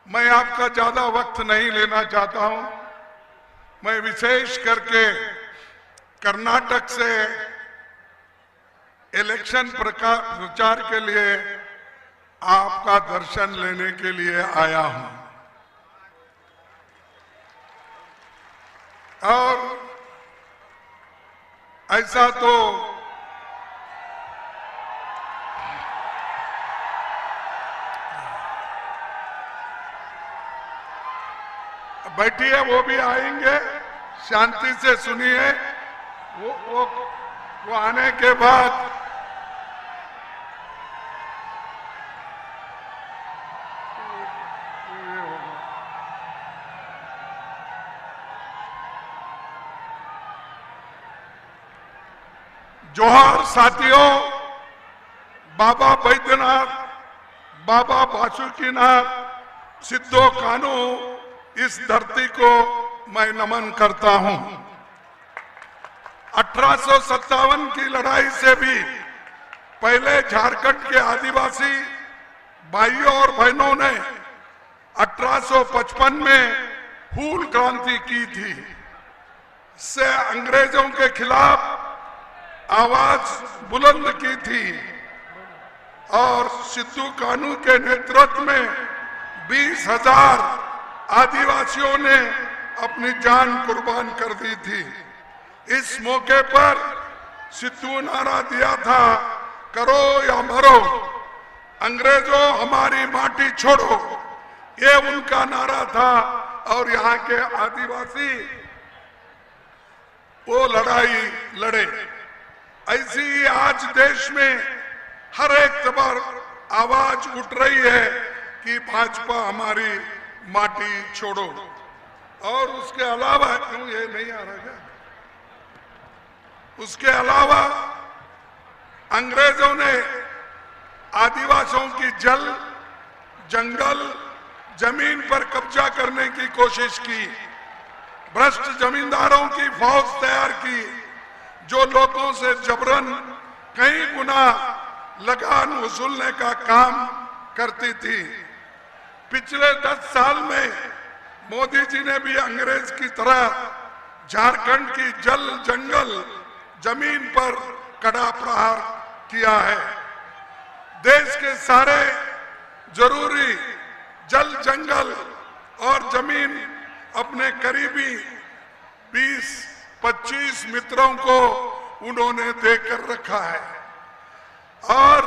मैं आपका ज्यादा वक्त नहीं लेना चाहता हूं। मैं विशेष करके कर्नाटक से इलेक्शन प्रचार के लिए आपका दर्शन लेने के लिए आया हूं और ऐसा तो बैठिए, वो भी आएंगे, शांति से सुनिए। वो आने के बाद जोहार साथियों, बाबा बैद्यनाथ, बाबा बासुकीनाथ, सिद्धो कानू, इस धरती को मैं नमन करता हूं। 1857 की लड़ाई से भी पहले झारखंड के आदिवासी भाइयों और बहनों ने 1855 में हूल क्रांति की थी। से अंग्रेजों के खिलाफ आवाज बुलंद की थी और सिद्धू कानू के नेतृत्व में 20,000 आदिवासियों ने अपनी जान कुर्बान कर दी थी। इस मौके पर सिद्धू नारा दिया था, करो या मरो, अंग्रेजों हमारी माटी छोड़ो। ये उनका नारा था और यहाँ के आदिवासी वो लड़ाई लड़े। ऐसी ही आज देश में हर एक तरफ आवाज उठ रही है कि भाजपा हमारी माटी छोड़ो। और उसके अलावा क्यों ये नहीं आ रहा है, उसके अलावा अंग्रेजों ने आदिवासियों की जल, जंगल, जमीन पर कब्जा करने की कोशिश की। भ्रष्ट जमींदारों की फौज तैयार की जो लोगों से जबरन कई गुना लगान वसूलने का काम करती थी। पिछले 10 साल में मोदी जी ने भी अंग्रेज की तरह झारखंड की जल, जंगल, जमीन पर कड़ा प्रहार किया है। देश के सारे जरूरी जल, जंगल और जमीन अपने करीबी 20-25 मित्रों को उन्होंने देकर रखा है। और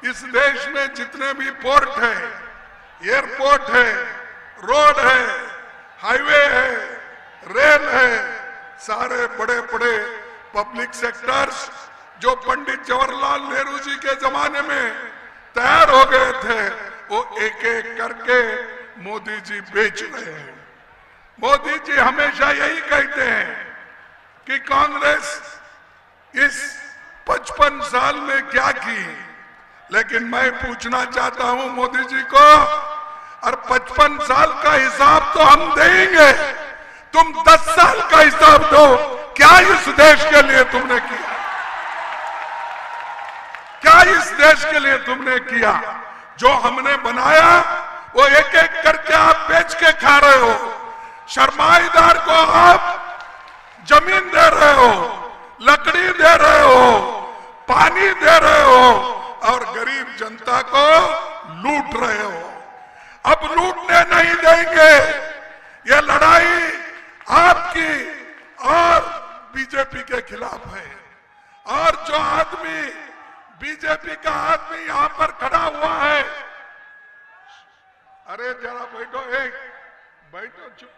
इस देश में जितने भी पोर्ट है, एयरपोर्ट है, रोड है, हाईवे है, रेल है, सारे बड़े बड़े पब्लिक सेक्टर्स जो पंडित जवाहरलाल नेहरू जी के जमाने में तैयार हो गए थे, वो एक एक करके मोदी जी बेच रहे हैं। मोदी जी हमेशा यही कहते हैं कि कांग्रेस इस 55 साल में क्या की, लेकिन मैं पूछना चाहता हूं मोदी जी को, और 55 साल का हिसाब तो हम देंगे, तुम 10 साल का हिसाब दो, क्या इस देश के लिए तुमने किया, क्या इस देश के लिए तुमने किया। जो हमने बनाया वो एक एक करके आप बेच के खा रहे हो। शर्माईदार को आप जमीन दे रहे हो, लकड़ी दे रहे हो, पानी दे रहे हो और गरीब जनता को लूट रहे हो। अब लूटने नहीं देंगे। ये लड़ाई आपकी और बीजेपी के खिलाफ है। और जो आदमी बीजेपी का आदमी यहां पर खड़ा हुआ है, अरे जरा बैठो, बैठो चुप।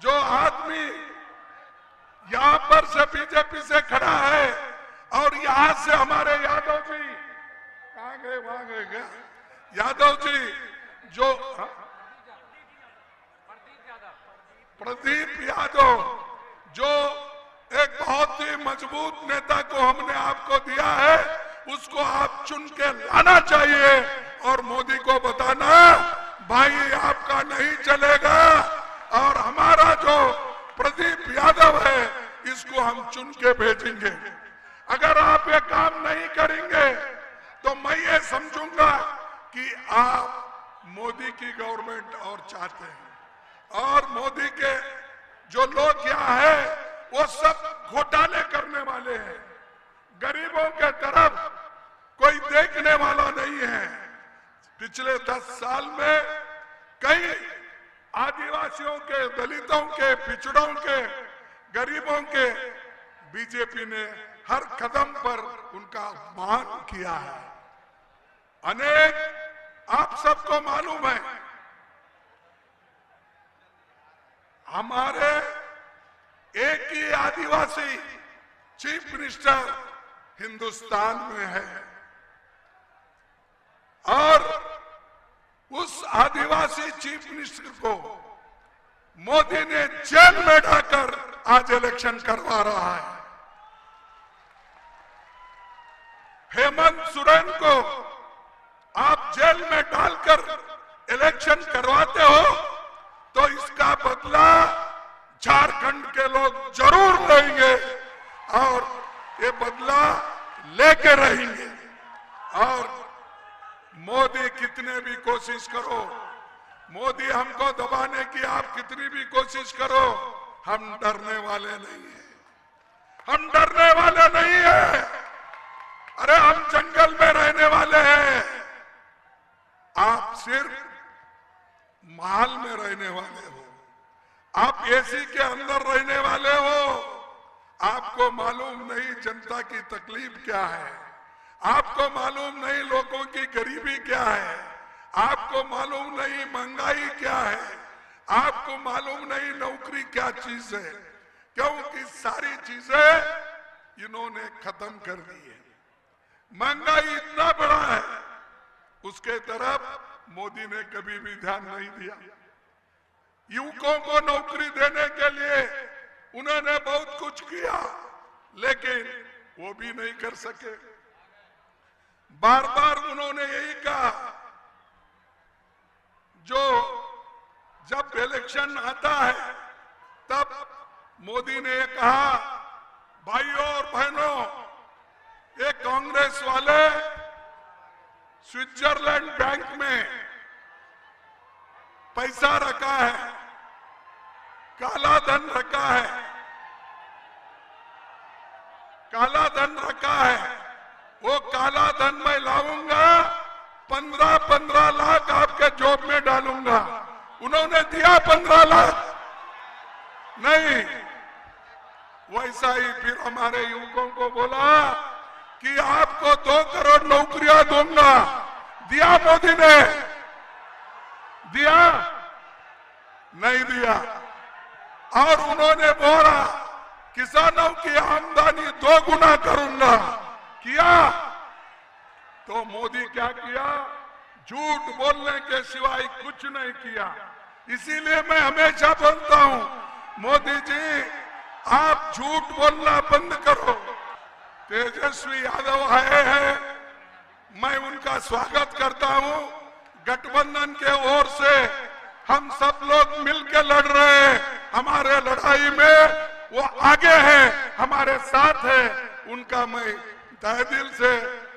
जो आदमी यहां पर से बीजेपी से खड़ा है और यहां से हमारे यादव जी कहां गए, वहां गए क्या यादव जी, जो प्रदीप यादव, जो एक बहुत ही मजबूत नेता को हमने आपको दिया है, उसको आप चुन के लाना चाहिए और मोदी को बताना भाई आपका नहीं चलेगा और हमारा जो प्रदीप यादव है इसको हम चुन के भेजेंगे। अगर आप ये काम नहीं करेंगे तो मैं ये समझूंगा कि आप मोदी की गवर्नमेंट और चाहते हैं, और मोदी के जो लोग यहाँ है वो सब घोटाले करने वाले हैं। गरीबों के तरफ कोई देखने वाला नहीं है। पिछले 10 साल में कई आदिवासियों के, दलितों के, पिछड़ों के, गरीबों के बीजेपी ने हर कदम पर उनका अपमान किया है। अनेक आप सबको मालूम है, हमारे एक ही आदिवासी चीफ मिनिस्टर हिंदुस्तान में है, और उस आदिवासी चीफ मिनिस्टर को मोदी ने जेल में डालकर आज इलेक्शन करवा रहा है। हेमंत सोरेन को आप जेल में डालकर इलेक्शन करवाते हो तो इसका बदला झारखंड के लोग जरूर लेंगे, और ये बदला लेके रहेंगे। और मोदी कितने भी कोशिश करो, मोदी हमको दबाने की आप कितनी भी कोशिश करो, हम डरने वाले नहीं हैं, हम डरने वाले नहीं हैं। अरे हम जंगल में रहने वाले हैं, आप सिर्फ महल में रहने वाले हो, आप एसी के अंदर रहने वाले हो। आपको मालूम नहीं जनता की तकलीफ क्या है, आपको मालूम नहीं लोगों की गरीबी क्या है, आपको मालूम नहीं महंगाई क्या है, आपको मालूम नहीं नौकरी क्या चीज है, क्योंकि सारी चीजें इन्होंने खत्म कर दी है। महंगाई इतना बड़ा है, उसके तरफ मोदी ने कभी भी ध्यान नहीं दिया। युवकों को नौकरी देने के लिए उन्होंने बहुत कुछ किया, लेकिन वो भी नहीं कर सके। बार बार उन्होंने यही कहा, जो जब इलेक्शन आता है तब मोदी ने कहा, भाइयों और बहनों, ये कांग्रेस वाले स्विट्जरलैंड बैंक में पैसा रखा है, काला धन रखा है, काला धन रखा है, वो काला धन मैं लाऊंगा, 15-15 लाख आपके जॉब में डालूंगा। उन्होंने दिया 15 लाख नहीं। वैसा ही फिर हमारे युवकों को बोला कि आपको 2 करोड़ नौकरियां दूंगा। दिया मोदी ने? दिया? नहीं दिया। और उन्होंने बोला किसानों की आमदनी 2 गुना करूंगा। किया? तो मोदी क्या किया? झूठ बोलने के सिवाय कुछ नहीं किया। इसीलिए मैं हमेशा बोलता हूं, मोदी जी आप झूठ बोलना बंद करो। तेजस्वी यादव आए हैं, मैं उनका स्वागत करता हूं। गठबंधन के ओर से हम सब लोग मिलकर लड़ रहे हैं। हमारे लड़ाई में वो आगे हैं, हमारे साथ है। उनका मैं तहे दिल से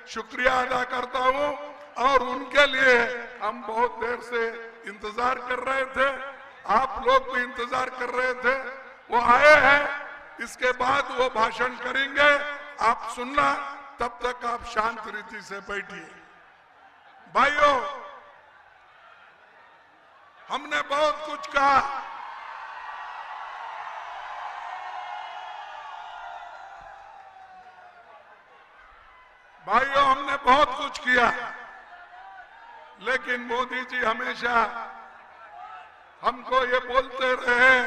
शुक्रिया अदा करता हूं, और उनके लिए हम बहुत देर से इंतजार कर रहे थे, आप लोग भी इंतजार कर रहे थे। वो आए हैं, इसके बाद वो भाषण करेंगे, आप सुनना, तब तक आप शांत रीति से बैठिए। भाइयों, हमने बहुत कुछ कहा, भाइयों हमने बहुत कुछ किया, लेकिन मोदी जी हमेशा हमको ये बोलते रहे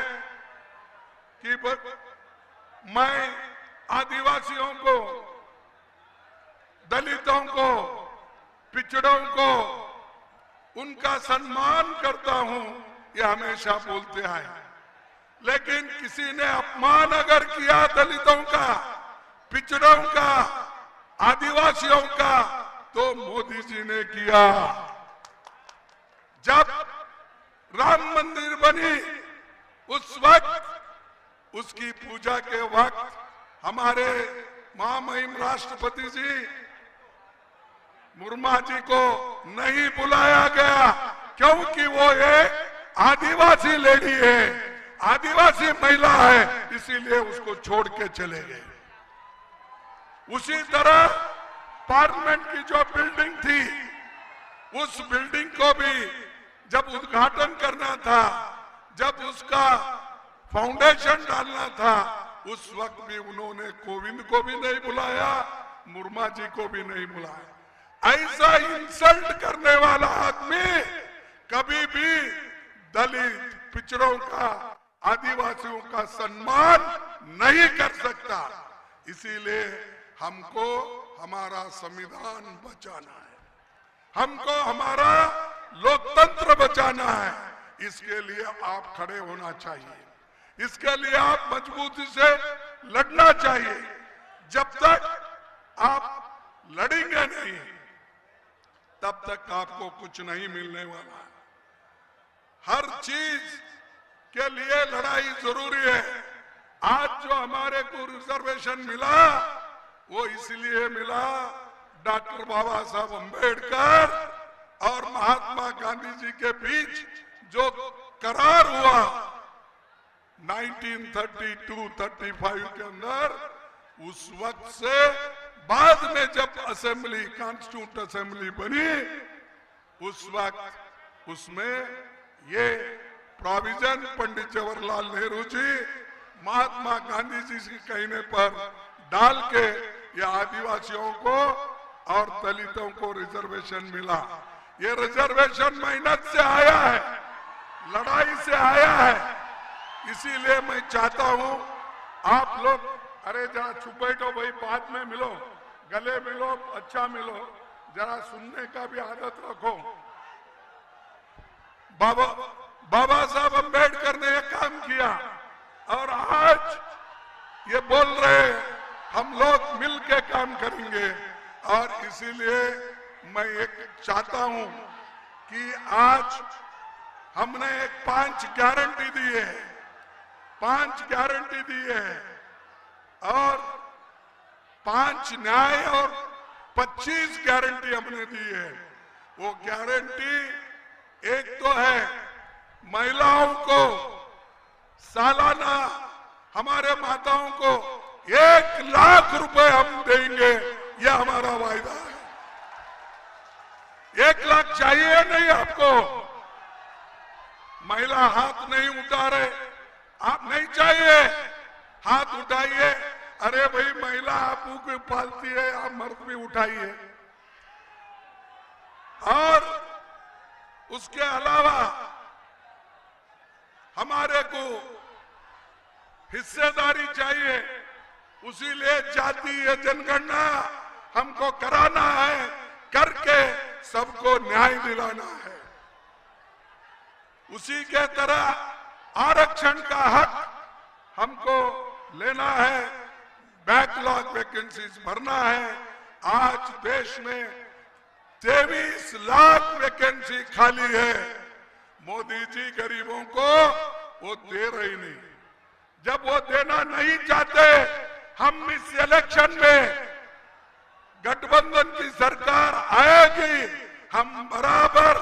कि मैं आदिवासियों को, दलितों को, पिछड़ों को उनका सम्मान करता हूं, ये हमेशा बोलते आए। लेकिन किसी ने अपमान अगर किया दलितों का, पिछड़ों का, आदिवासियों का, तो मोदी जी ने किया। जब राम मंदिर बनी उस वक्त, उसकी पूजा के वक्त हमारे महामहिम राष्ट्रपति जी मुर्मा जी को नहीं बुलाया गया क्योंकि वो एक आदिवासी लेडी है, आदिवासी महिला है, इसीलिए उसको छोड़ के चले गए। उसी तरह पार्लियामेंट की जो बिल्डिंग थी, उस बिल्डिंग को भी जब उद्घाटन करना था, जब उसका फाउंडेशन डालना था, उस वक्त भी उन्होंने कोविंद को भी नहीं बुलाया, मुर्मा जी को भी नहीं बुलाया। ऐसा इंसल्ट करने वाला आदमी कभी भी दलित, पिछड़ों का, आदिवासियों का सम्मान नहीं कर सकता। इसीलिए हमको हमारा संविधान बचाना है, हमको हमारा लोकतंत्र बचाना है। इसके लिए आप खड़े होना चाहिए, इसके लिए आप मजबूती से लड़ना चाहिए। जब तक आप लड़ेंगे नहीं, तब तक आपको कुछ नहीं मिलने वाला। हर चीज के लिए लड़ाई जरूरी है। आज जो हमारे को रिजर्वेशन मिला, वो इसलिए मिला डॉक्टर बाबा साहब अम्बेडकर और महात्मा गांधी जी के बीच जो करार हुआ 1932-35 के अंदर, उस वक्त से बाद में जब असेंबली, कॉन्स्टिट्यूंट असेंबली बनी, उस वक्त उसमें ये प्रोविजन पंडित जवाहरलाल नेहरू जी, महात्मा गांधी जी के कहने पर डाल के ये आदिवासियों को और दलितों को रिजर्वेशन मिला। ये रिजर्वेशन मेहनत से आया है, लड़ाई से आया है। इसीलिए मैं चाहता हूं आप लोग, अरे जरा चुप बैठो भाई, बाद में मिलो, गले मिलो, अच्छा मिलो, जरा सुनने का भी आदत रखो। बाबा साहब अम्बेडकर ने एक काम किया और आज ये बोल रहे हम लोग मिल के काम करेंगे। और इसीलिए मैं एक चाहता हूं कि आज हमने एक 5 गारंटी दी है, 5 गारंटी दी है और 5 न्याय और 25 गारंटी हमने दी है। वो गारंटी एक तो है महिलाओं को सालाना, हमारे माताओं को 1 लाख रुपए हम देंगे, यह हमारा वायदा है। 1 लाख चाहिए नहीं आपको? महिला हाथ नहीं उठा रहे, आप नहीं चाहिए, हाथ उठाइए। अरे भाई, महिला आपू को पालती है, आप मर्द भी उठाइए। और उसके अलावा हमारे को हिस्सेदारी चाहिए, उसीलिए जातीय जनगणना हमको कराना है, करके सबको न्याय दिलाना है। उसी के तरह आरक्षण का हक हमको लेना है, बैकलॉग वैकेंसीज भरना है। आज देश में 23 लाख वैकेंसी खाली है। मोदी जी गरीबों को वो दे रही नहीं। जब वो देना नहीं चाहते, हम इस इलेक्शन में गठबंधन की सरकार आएगी, हम बराबर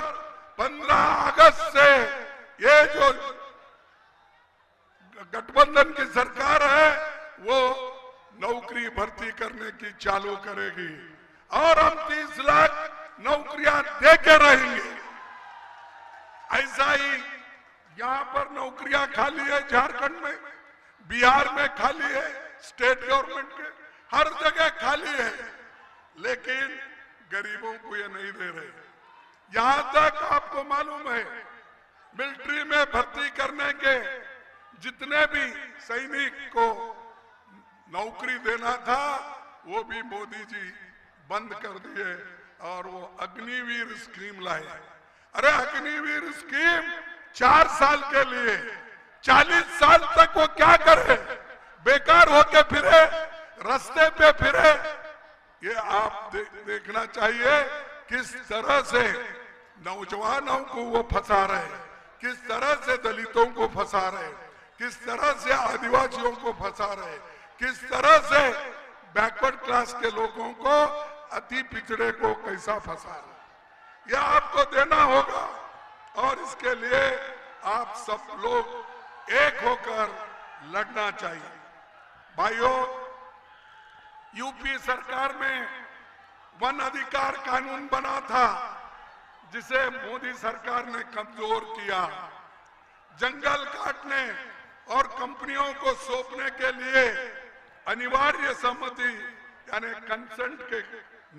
15 अगस्त से ये जो गठबंधन की सरकार है वो नौकरी भर्ती करने की चालू करेगी और हम 30 लाख नौकरियां देके रहेंगे। ऐसा ही यहां पर नौकरियां खाली है, झारखंड में, बिहार में खाली है, स्टेट गवर्नमेंट के हर जगह खाली है, लेकिन गरीबों को ये नहीं दे रहे। यहां तक आपको मालूम है, मिलिट्री में भर्ती करने के जितने भी सैनिक को नौकरी देना था, वो भी मोदी जी बंद कर दिए और वो अग्निवीर स्कीम लाए। अरे अग्निवीर स्कीम 4 साल के लिए, 40 साल तक वो क्या करे? बेकार होके फिरे, रास्ते पे फिरे। ये आप देखना चाहिए किस तरह से नौजवानों को वो फंसा रहे, किस तरह से दलितों को फंसा रहे, किस तरह से आदिवासियों को फंसा रहे, किस तरह से बैकवर्ड क्लास के लोगों को अति पिछड़े को कैसा फंसाना, यह आपको देना होगा। और इसके लिए आप सब लोग एक होकर लड़ना चाहिए। भाइयों, यूपी सरकार में वन अधिकार कानून बना था, जिसे मोदी सरकार ने कमजोर किया। जंगल काटने और कंपनियों को सौंपने के लिए अनिवार्य सहमति यानी कंसेंट के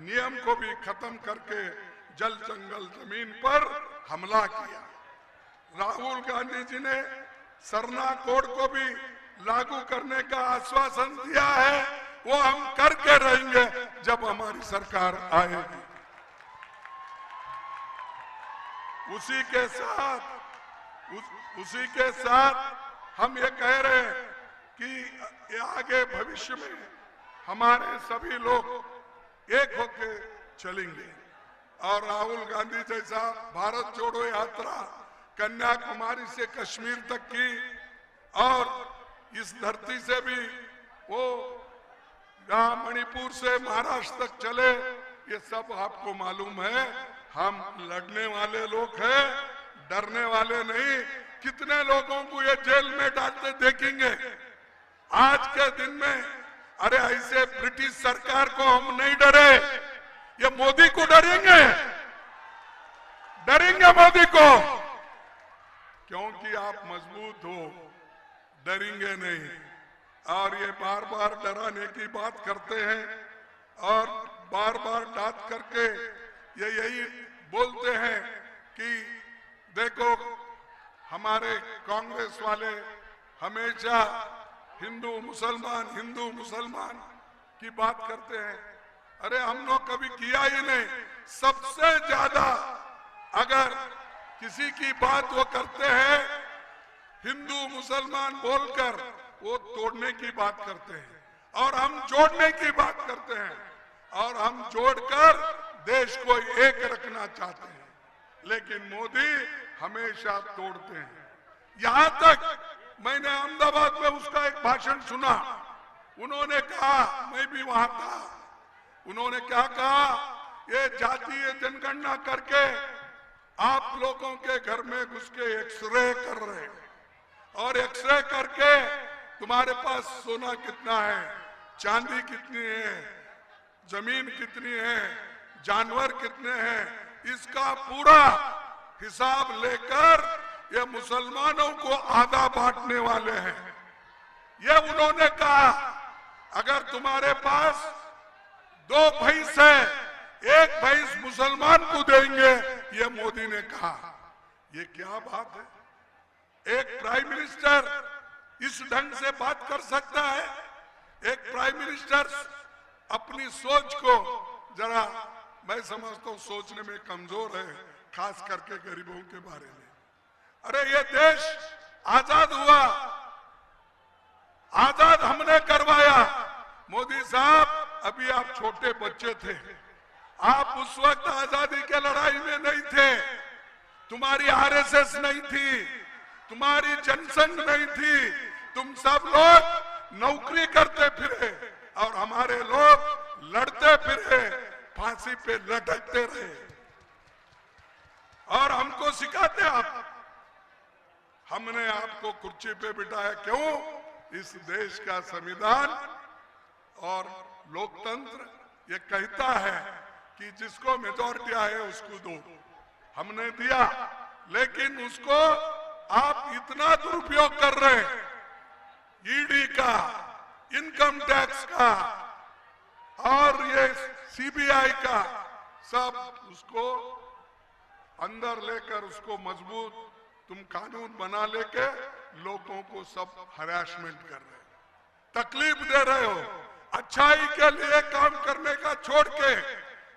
नियम को भी खत्म करके जल जंगल जमीन पर हमला किया। राहुल गांधी जी ने सरना कोड को भी लागू करने का आश्वासन दिया है, वो हम करके रहेंगे जब हमारी सरकार आएगी। उसी के साथ हम ये कह रहे हैं कि आगे भविष्य में हमारे सभी लोग एक होके चलेंगे और राहुल गांधी जैसा भारत जोड़ो यात्रा कन्याकुमारी से कश्मीर तक की और इस धरती से भी वो यहाँ मणिपुर से महाराष्ट्र तक चले, ये सब आपको मालूम है। हम लड़ने वाले लोग हैं, डरने वाले नहीं। कितने लोगों को ये जेल में डालते देखेंगे आज के दिन में। अरे ऐसे ब्रिटिश सरकार को हम नहीं डरे, ये मोदी को डरेंगे, डरेंगे मोदी को, क्योंकि आप मजबूत हो, डरेंगे नहीं। और ये बार बार डराने की बात करते हैं और बार बार डांट करके ये यही बोलते हैं कि देखो हमारे कांग्रेस वाले हमेशा हिंदू मुसलमान की बात करते हैं। अरे हम लोग कभी किया ही नहीं। सबसे ज्यादा अगर किसी की बात वो करते हैं हिंदू मुसलमान बोलकर, वो तोड़ने की बात करते हैं और हम जोड़ने की बात करते हैं और हम जोड़कर देश को एक रखना चाहते हैं। लेकिन मोदी हमेशा तोड़ते हैं। यहां तक मैंने अहमदाबाद में उसका एक भाषण सुना, उन्होंने कहा, मैं भी वहां था, उन्होंने क्या कहा, ये जातीय जनगणना करके आप लोगों के घर में घुस के एक्सरे कर रहे हैं और एक्सरे करके तुम्हारे पास सोना कितना है, चांदी कितनी है, जमीन कितनी है, जानवर कितने हैं, इसका पूरा हिसाब लेकर ये मुसलमानों को आधा बांटने वाले हैं। ये उन्होंने कहा अगर तुम्हारे पास 2 भैंस है, 1 भैंस मुसलमान को देंगे, ये मोदी ने कहा। ये क्या बात है? एक प्राइम मिनिस्टर इस ढंग से बात कर सकता है? एक प्राइम मिनिस्टर अपनी सोच को जरा, मैं समझता हूं सोचने में कमजोर है, खास करके गरीबों के बारे में। अरे ये देश आजाद हुआ, आजाद हमने करवाया। मोदी साहब अभी आप छोटे बच्चे थे, आप उस वक्त आजादी के लड़ाई में नहीं थे, तुम्हारी आरएसएस नहीं थी, तुम्हारी जनसंघ नहीं थी, तुम सब लोग नौकरी करते फिरे और हमारे लोग लड़ते फिरे, फांसी पे लटकते रहे और हमको सिखाते आप। हमने आपको कुर्सी पे बिठाया क्यों? इस देश का संविधान और लोकतंत्र ये कहता है कि जिसको मेजॉरिटी है उसको दो। हमने दिया, लेकिन उसको आप इतना दुरुपयोग कर रहे हैं, ईडी का, इनकम टैक्स का और ये सीबीआई का, सब उसको अंदर लेकर उसको मजबूत तुम कानून बना लेके लोगों को सब हरासमेंट कर रहे हो, तकलीफ दे रहे हो। अच्छाई के लिए काम करने का छोड़ के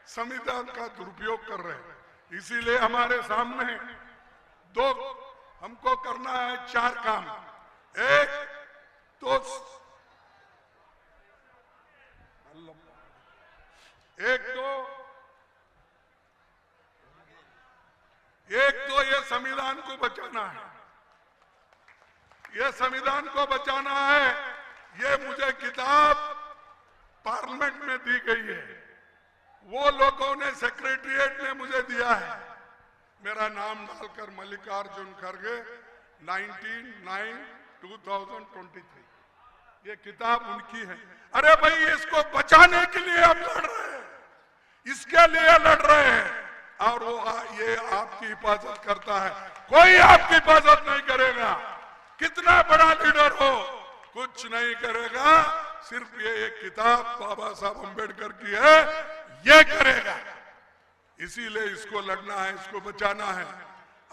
संविधान का दुरुपयोग कर रहे हैं। इसीलिए हमारे सामने हमको करना है 4 काम। एक तो ये संविधान को बचाना है, ये संविधान को बचाना है। ये मुझे किताब पार्लियामेंट में दी गई है, वो लोगों ने सेक्रेटरिएट ने मुझे दिया है, मेरा नाम डालकर मल्लिकार्जुन खड़गे 19/9/2023, ये किताब उनकी है। अरे भाई, इसको बचाने के लिए हम लड़ रहे हैं, इसके लिए लड़ रहे हैं, और वो ये आपकी हिफाजत करता है। कोई आपकी हिफाजत नहीं करेगा, कितना बड़ा लीडर हो कुछ नहीं करेगा, सिर्फ ये एक किताब बाबा साहब अम्बेडकर की है, ये करेगा। इसीलिए इसको लड़ना है, इसको बचाना है।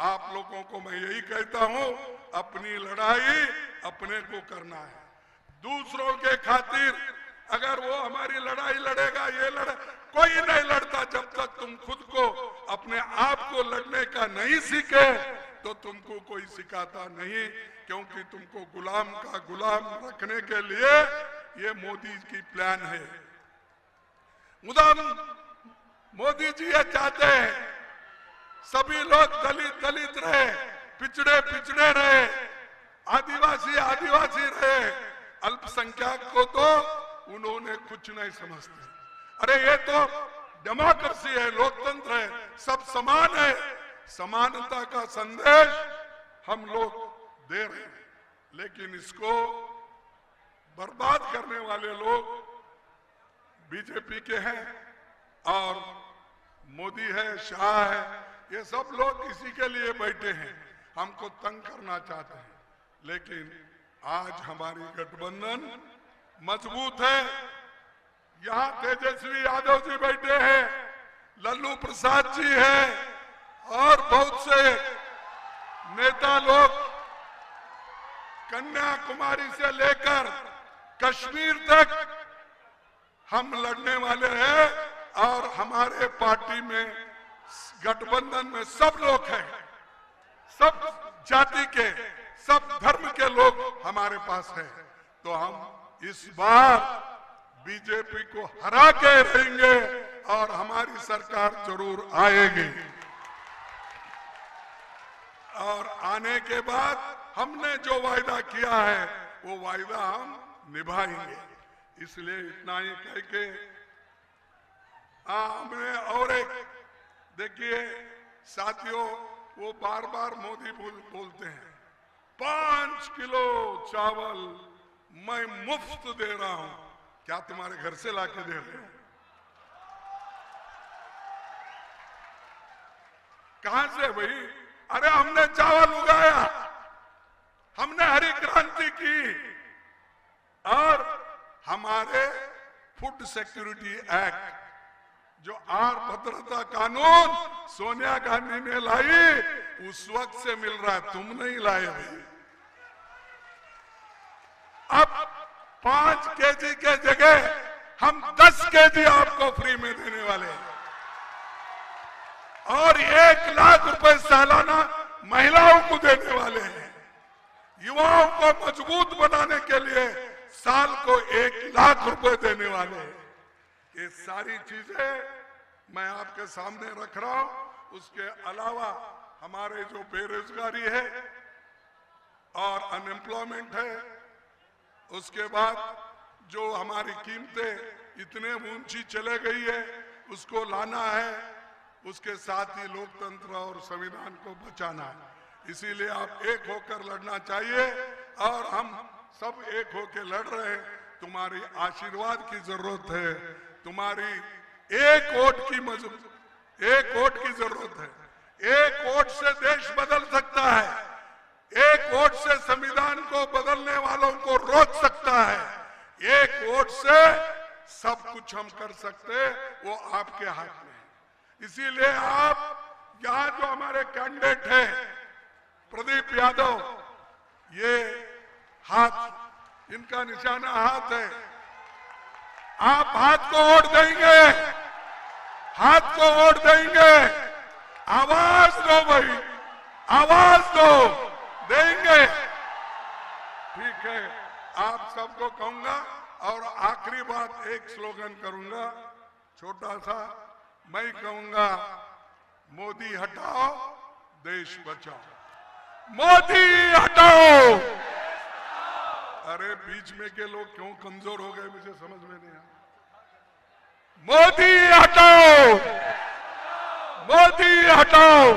आप लोगों को मैं यही कहता हूं, अपनी लड़ाई अपने को करना है। दूसरों के खातिर अगर वो हमारी लड़ाई लड़ेगा, ये लड़े, कोई नहीं लड़ता जब तक तुम खुद को अपने आप को लड़ने का नहीं सीखे, तो तुमको कोई सिखाता नहीं, क्योंकि तुमको गुलाम का गुलाम रखने के लिए ये मोदी की प्लान है। मोदी जी ये चाहते हैं सभी लोग दलित रहे, पिछड़े रहे, आदिवासी रहे, अल्पसंख्यक को तो उन्होंने कुछ नहीं समझते। अरे ये तो डेमोक्रेसी है, लोकतंत्र है, सब समान है। समानता का संदेश हम लोग दे रहे हैं, लेकिन इसको बर्बाद करने वाले लोग बीजेपी के हैं और मोदी है, शाह है, ये सब लोग इसी के लिए बैठे हैं, हमको तंग करना चाहते हैं। लेकिन आज हमारी गठबंधन मजबूत है। यहां तेजस्वी यादव जी बैठे हैं, लल्लू प्रसाद जी है, और बहुत से नेता लोग कन्याकुमारी से लेकर कश्मीर तक हम लड़ने वाले हैं। और हमारे पार्टी में, गठबंधन में सब लोग हैं, सब जाति के, सब धर्म के लोग हमारे पास हैं। तो हम इस बार बीजेपी को हरा के रहेंगे और हमारी सरकार जरूर आएगी। और आने के बाद हमने जो वायदा किया है वो वायदा हम निभाएंगे। इसलिए इतना ही कह के हमने और एक, देखिए साथियों, वो बार बार मोदी बोलते हैं 5 किलो चावल मैं मुफ्त दे रहा हूं। क्या तुम्हारे घर से लाके दे रहे हो? कहां से भाई? अरे हमने चावल उगाया, हमने हरी क्रांति की, और हमारे फूड सिक्योरिटी एक्ट, जो आहार भद्रता कानून सोनिया गांधी ने लाई, उस वक्त से मिल रहा है, तुम नहीं लाए भाई। अब 5 केजी के जगह हम 10 केजी आपको फ्री में देने वाले हैं, और 1 लाख रुपए सालाना महिलाओं को देने वाले हैं। युवाओं को मजबूत बनाने के लिए साल को 1 लाख रुपए देने वाले हैं। ये सारी चीजें मैं आपके सामने रख रहा हूं। उसके अलावा हमारे जो बेरोजगारी है और अनएम्प्लॉयमेंट है, उसके बाद जो हमारी कीमतें इतने ऊंची चले गई है, उसको लाना है। उसके साथ ही लोकतंत्र और संविधान को बचाना है। इसीलिए आप एक होकर लड़ना चाहिए, और हम सब एक होकर लड़ रहे हैं। तुम्हारी आशीर्वाद की जरूरत है, तुम्हारी एक वोट की जरूरत है। एक वोट से देश बदल सकता है, एक वोट से संविधान को बदलने वालों को रोक सकता है। एक वोट से सब कुछ हम कर सकते, वो आपके हाथ में है। इसीलिए आप यहां जो हमारे कैंडिडेट हैं, प्रदीप यादव, ये हाथ, इनका निशाना हाथ है। आप हाथ को वोट देंगे, हाथ को वोट देंगे। आवाज दो भाई, आवाज दो, देंगे। ठीक है, आप सबको कहूंगा, और आखिरी बात एक स्लोगन करूंगा, छोटा सा। मैं कहूंगा, मोदी हटाओ, देश बचाओ। मोदी हटाओ। अरे बीच में के लोग क्यों कमजोर हो गए, मुझे समझ में नहीं आया। मोदी हटाओ, मोदी हटाओ।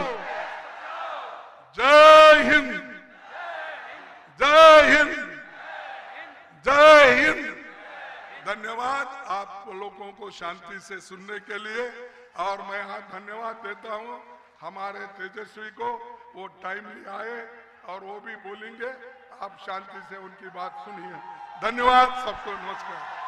जय हिंद, जय हिंद, जय हिंद। धन्यवाद आप लोगों को शांति से सुनने के लिए। और मैं आज धन्यवाद देता हूं हमारे तेजस्वी को, वो टाइमली आए और वो भी बोलेंगे, आप शांति से उनकी बात सुनिए। धन्यवाद सबको, नमस्कार।